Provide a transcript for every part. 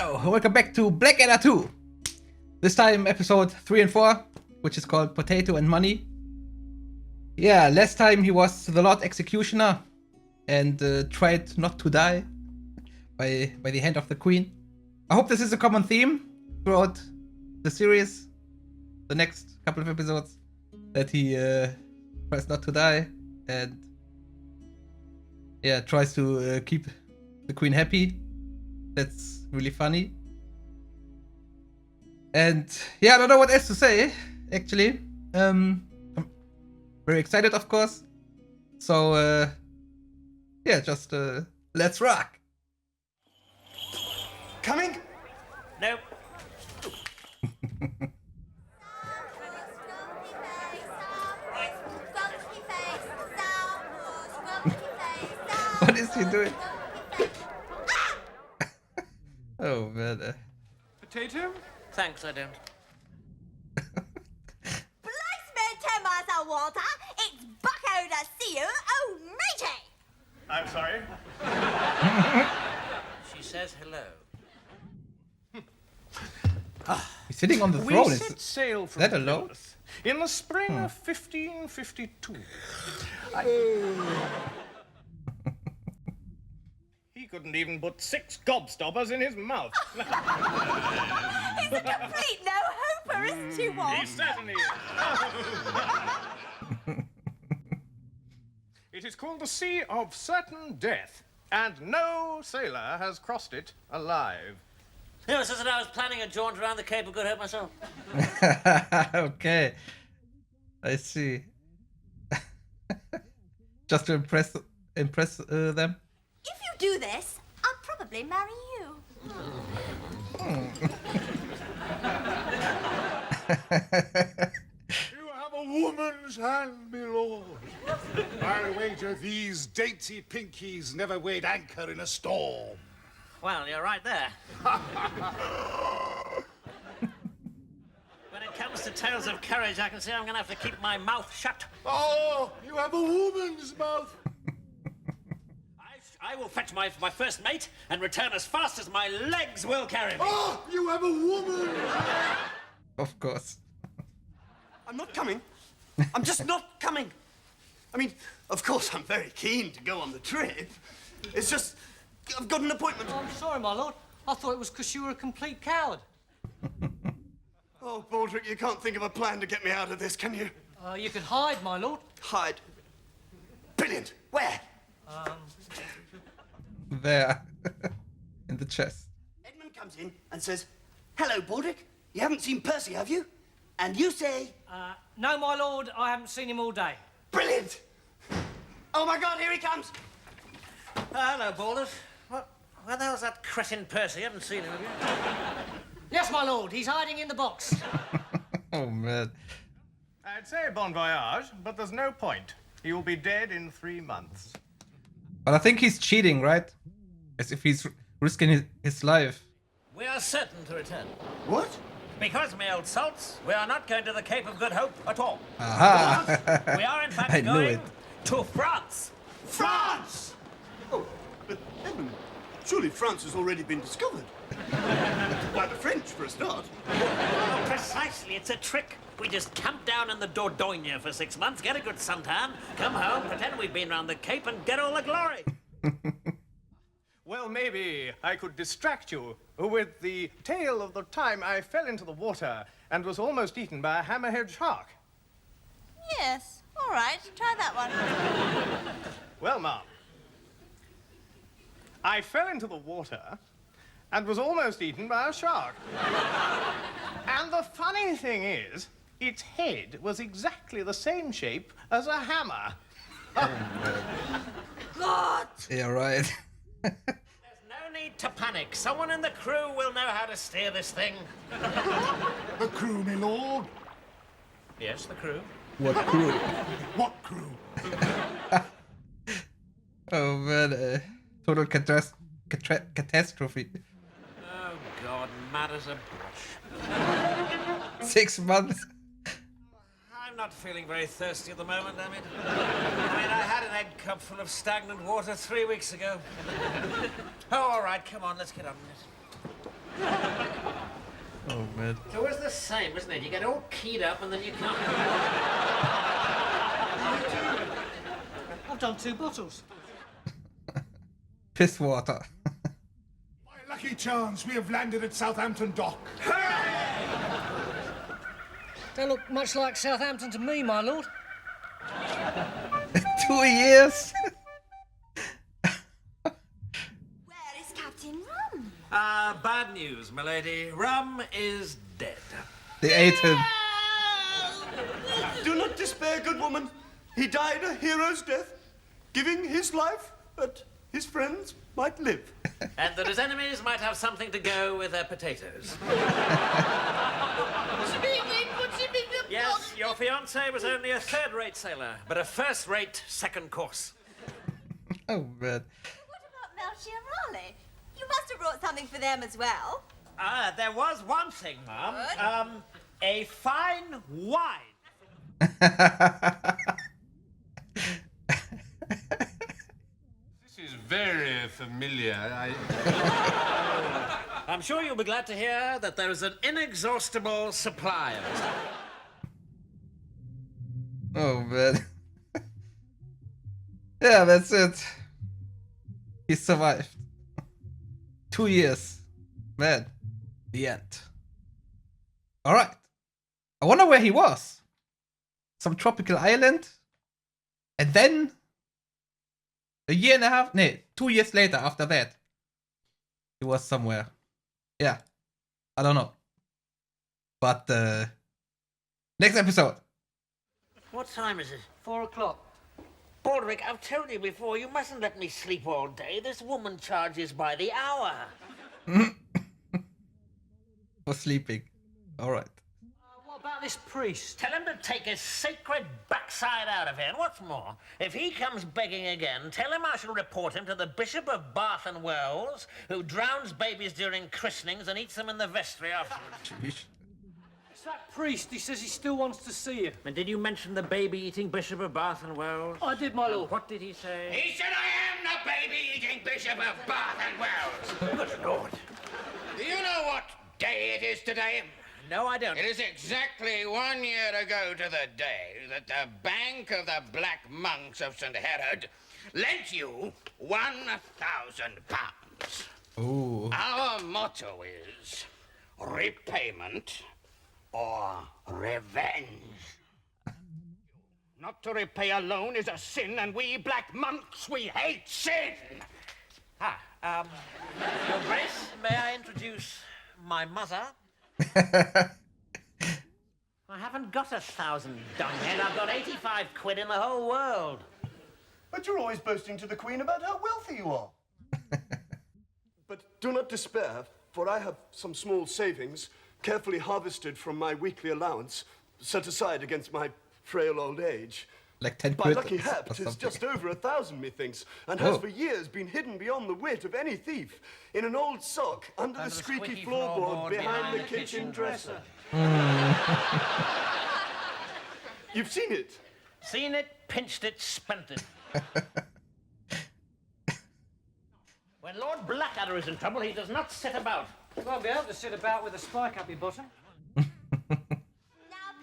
Hello, welcome back to Blackadder II. This time episode 3 and 4, which is called Potato and Money. Yeah, last time he was the Lord Executioner and tried not to die by the hand of the Queen. I hope this is a common theme throughout the series, the next couple of episodes, that he tries not to die and tries to keep the Queen happy. That's really funny. And I don't know what else to say, actually. I'm very excited, of course. So, just let's rock. Coming? Nope. What is he doing? Oh man. Potato? Thanks, I don't. Walter, it's Bucko to see you. Oh, matey! I'm sorry. She says hello. He's sitting on the throne. We set sail from that alone? Plymouth in the spring of 1552. He couldn't even put 6 gobstoppers in his mouth. He's a complete no-hoper, isn't he, Walt? He certainly is. It is called the Sea of Certain Death, and no sailor has crossed it alive. You know, I was planning a jaunt around the Cape of Good Hope myself. Okay. I see. Just to impress them? If you do this, I'll probably marry you. You have a woman's hand, my lord. I'll wager these dainty pinkies never weighed anchor in a storm. Well, you're right there. When it comes to tales of courage, I can see I'm going to have to keep my mouth shut. Oh, you have a woman's mouth. I will fetch my first mate and return as fast as my legs will carry me. Oh, you have a woman. Of course. I'm not coming. I'm just not coming. I mean, of course, I'm very keen to go on the trip. It's just, I've got an appointment. Oh, I'm sorry, my lord. I thought it was because you were a complete coward. Oh, Baldrick, you can't think of a plan to get me out of this, can you? You could hide, my lord. Hide. Brilliant. Where? There. In the chest. Edmund comes in and says, "Hello, Baldrick. You haven't seen Percy, have you?" And you say, No, my lord, I haven't seen him all day. "Brilliant! Oh my God, here he comes!" Hello, Baldrick. Where the hell's that cretin Percy? I haven't seen him, have you? Yes, my lord, he's hiding in the box. Oh man. I'd say bon voyage, but there's no point. He will be dead in 3 months. But I think he's cheating, right? As if he's risking his life. We are certain to return. What? Because, my old salts, we are not going to the Cape of Good Hope at all. Aha! We are, in fact, I knew going it. to France. France! Oh, but Edmund, surely France has already been discovered. By the French, for a start. Oh, precisely, it's a trick. We just camp down in the Dordogne for 6 months, get a good suntan, come home, pretend we've been round the Cape and get all the glory. Well, maybe I could distract you with the tale of the time I fell into the water and was almost eaten by a hammerhead shark. Yes, all right, try that one. Well, ma'am, I fell into the water and was almost eaten by a shark. And the funny thing is, its head was exactly the same shape as a hammer. God! Yeah, right. There's no need to panic. Someone in the crew will know how to steer this thing. The crew, my lord. Yes, the crew. What crew? What crew? Oh man, total catastrophe. Oh, God, mad as a brush. 6 months. I'm not feeling very thirsty at the moment, damn it. I had an egg cup full of stagnant water 3 weeks ago. Oh, all right, come on, let's get on with it. Oh man. It's always the same, isn't it? You get all keyed up and then you can't. I've done 2 bottles. Piss water. By lucky chance, we have landed at Southampton Dock. Don't look much like Southampton to me, my lord. 2 years. Where is Captain Rum? Bad news, milady. Rum is dead. They ate him. Do not despair, good woman. He died a hero's death, giving his life that his friends might live. And that his enemies might have something to go with their potatoes. Yes, your fiancé was only a third-rate sailor, but a first-rate second course. Oh man. What about Melchett and Raleigh? You must have brought something for them as well. There was one thing, Mum. Good. A fine wine. This is very familiar. I'm sure you'll be glad to hear that there is an inexhaustible supply of it. Oh man. Yeah, that's it. He survived. 2 years. Man. The end. Alright. I wonder where he was. Some tropical island. And then a year and a half, 2 years later after that, he was somewhere. Yeah. I don't know. But next episode. What time is it? 4 o'clock. Baldrick, I've told you before, you mustn't let me sleep all day. This woman charges by the hour. For sleeping. Alright. What about this priest? Tell him to take his sacred backside out of here. And what's more, if he comes begging again, tell him I shall report him to the Bishop of Bath and Wells, who drowns babies during christenings and eats them in the vestry afterwards. It's that priest. He says he still wants to see you. And did you mention the baby-eating Bishop of Bath and Wells? I did, my lord. What did he say? He said I am the baby-eating Bishop of Bath and Wells. Good Lord. Do you know what day it is today? No, I don't. It is exactly 1 year ago to the day that the Bank of the Black Monks of St. Herod lent you £1,000. Ooh. Our motto is repayment or revenge. Not to repay a loan is a sin, and we black monks, we hate sin. Your Grace, may I introduce my mother? I haven't got 1,000 dunghead. I've got 85 quid in the whole world. But you're always boasting to the Queen about how wealthy you are. But do not despair, for I have some small savings, carefully harvested from my weekly allowance, set aside against my frail old age. Like 10 By quid lucky or hap, 'tis something. just over 1,000, methinks, and has Oh. for years been hidden beyond the wit of any thief, in an old sock, under the squeaky floorboard, behind the kitchen dresser. You've seen it? Seen it, pinched it, spent it. When Lord Blackadder is in trouble, he does not sit about. You won't be able to sit about with a spike up your bottom. Now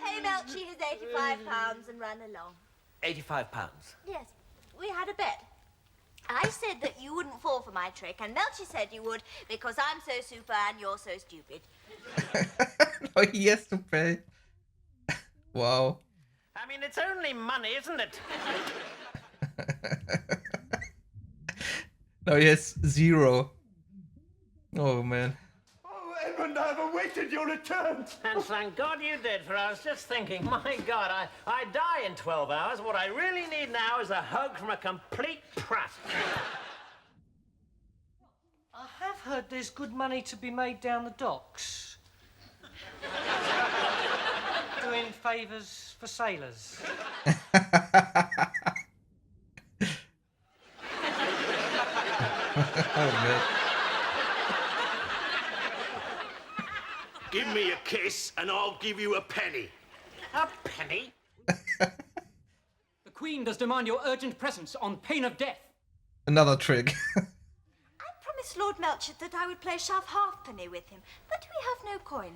pay Melchett his £85 and run along. £85. Yes, we had a bet. I said that you wouldn't fall for my trick, and Melchett said you would because I'm so super and you're so stupid. No, he has to pay. Wow. I mean, it's only money, isn't it? No, he has 0. Oh man. Oh, Edmund, I have awaited your return. And thank God you did, for I was just thinking, my God, I die in 12 hours. What I really need now is a hug from a complete prat. I have heard there's good money to be made down the docks. Doing favours for sailors. Oh man. Give me a kiss, and I'll give you a penny. A penny? The Queen does demand your urgent presence on pain of death. Another trick. I promise promised Lord Melchett that I would play shove halfpenny with him, but we have no coin.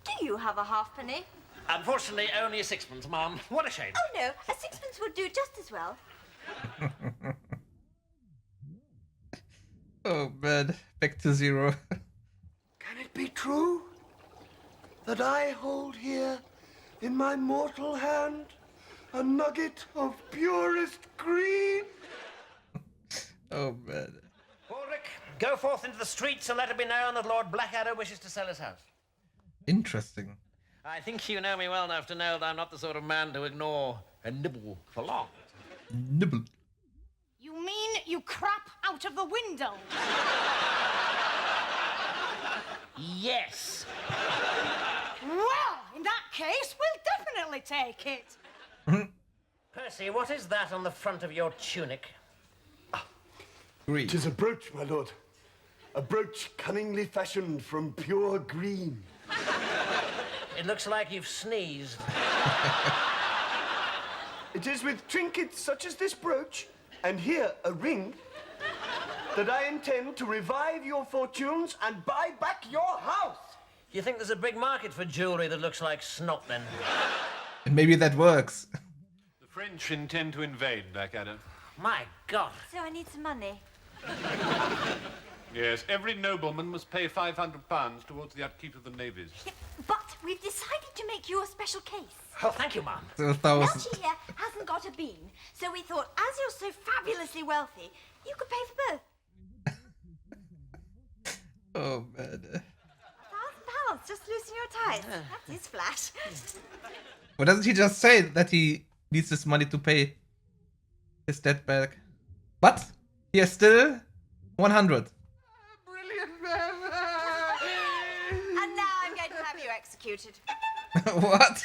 Do you have a halfpenny? Unfortunately, only a sixpence, Mum. What a shame. Oh, no, a sixpence would do just as well. Oh, man. Back to zero. Can it be true that I hold here in my mortal hand a nugget of purest green? Oh, man. Baldrick, go forth into the streets and let it be known that Lord Blackadder wishes to sell his house. Interesting. I think you know me well enough to know that I'm not the sort of man to ignore a nibble for long. Nibble. You mean you crap out of the window? Yes. Well, in that case, we'll definitely take it. Percy, what is that on the front of your tunic? Green. 'Tis a brooch, my lord. A brooch cunningly fashioned from pure green. It looks like you've sneezed. It is with trinkets such as this brooch, and here a ring, that I intend to revive your fortunes and buy back your house. You think there's a big market for jewellery that looks like snot, then? And maybe that works. The French intend to invade Blackadder. My God. So I need some money. Yes, every nobleman must pay £500 towards the upkeep of the navies. Yeah, but we've decided to make you a special case. Oh, thank you, Mum. So 1,000. Melchett here hasn't got a bean, so we thought, as you're so fabulously wealthy, you could pay for both. Oh, man. £1,000, just loosen your ties. That is flash. But doesn't he just say that he needs this money to pay his debt back? But he has still 100. Brilliant, man! And now I'm going to have you executed. What?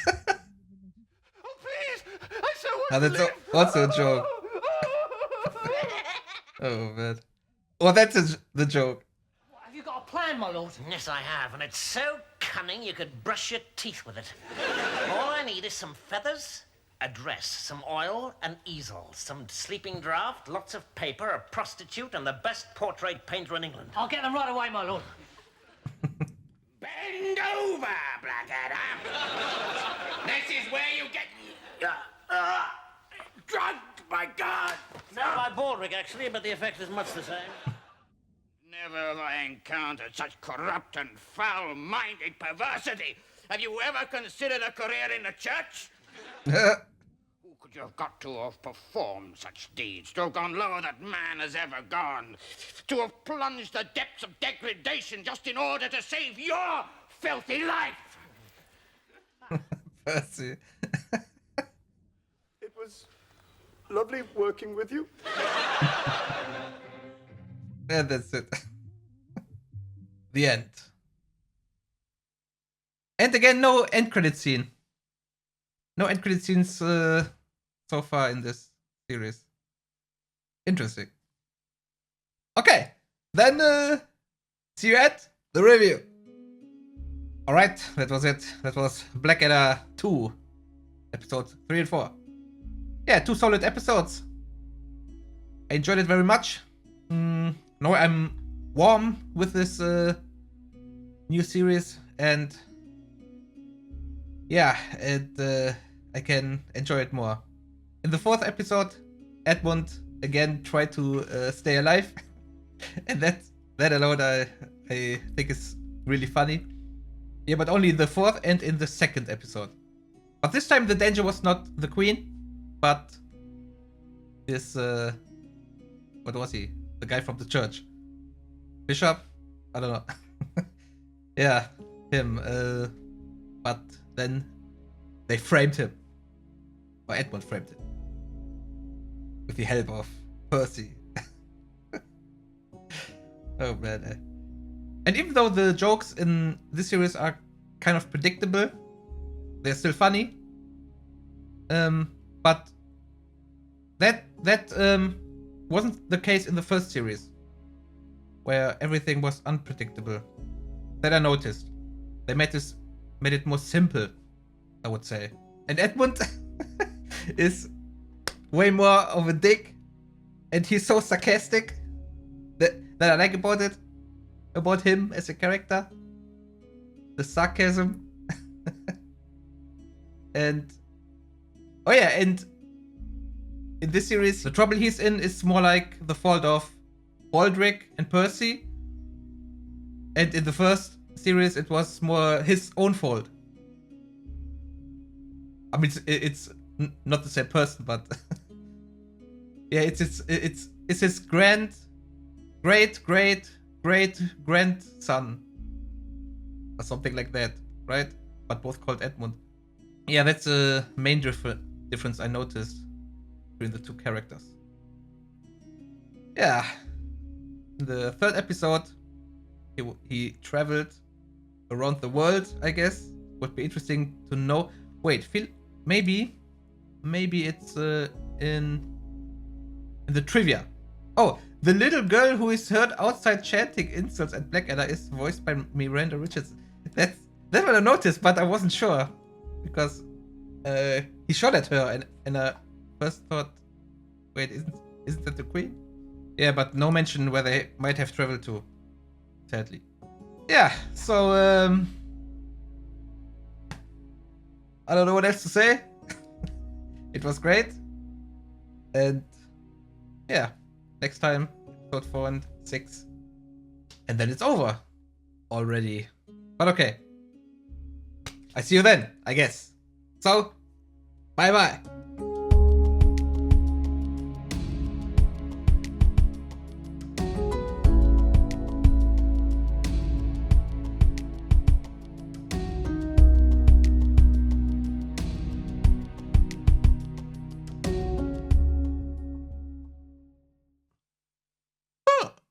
Oh, please! I so want Oh, to that's live! also a joke. Oh, man. Well, that's the joke. What, have you got a plan, my lord? Yes, I have, and it's so cunning you could brush your teeth with it. All I need is some feathers, a dress, some oil, an easel, some sleeping draught, lots of paper, a prostitute, and the best portrait painter in England. I'll get them right away, my lord. Bend over, Blackadder. This is where you get drugged, by God. Not by Baldrick, actually, but the effect is much the same. Never have I encountered such corrupt and foul-minded perversity. Have you ever considered a career in the church? Who could you have got to have performed such deeds? To have gone lower than man has ever gone? To have plunged the depths of degradation just in order to save your filthy life? Percy. It was lovely working with you. And that's it. The end. And again, no end credit scene. No end credit scenes so far in this series. Interesting. Okay, then see you at the review. Alright, that was it. That was Blackadder II, episodes 3 and 4. Yeah, 2 solid episodes. I enjoyed it very much. Now I'm warm with this new series, and yeah, I can enjoy it more. In the 4th episode, Edmund again tried to stay alive, and that alone I think is really funny. Yeah, but only in the 4th and in the 2nd episode. But this time the danger was not the queen, but this what was he? The guy from the church. Bishop? I don't know. Yeah, him. But then they framed him. Or Edmund framed him. With the help of Percy. Oh man. And even though the jokes in this series are kind of predictable, they're still funny. But that wasn't the case in the first series, where everything was unpredictable. That I noticed. They made it more simple, I would say. And Edmund is way more of a dick, and he's so sarcastic that I like about it. about him as a character. The sarcasm. And oh yeah, and in this series, the trouble he's in is more like the fault of Baldrick and Percy. And in the first series, it was more his own fault. I mean, it's not the same person, but yeah, it's his great grandson or something like that, right? But both called Edmund. Yeah, that's the main difference I noticed between the two characters. Yeah, in the third episode, he traveled around the world. I guess would be interesting to know. Wait, maybe it's in the trivia. Oh, the little girl who is heard outside chanting insults at Blackadder is voiced by Miranda Richardson. That's what I noticed, but I wasn't sure because he shot at her, and I first thought, wait, isn't that the Queen? Yeah, but no mention where they might have traveled to. Sadly. Yeah. So I don't know what else to say. It was great. And yeah, next time, episode 4 and 6. And then it's over already. But okay. I see you then, I guess. So, bye bye.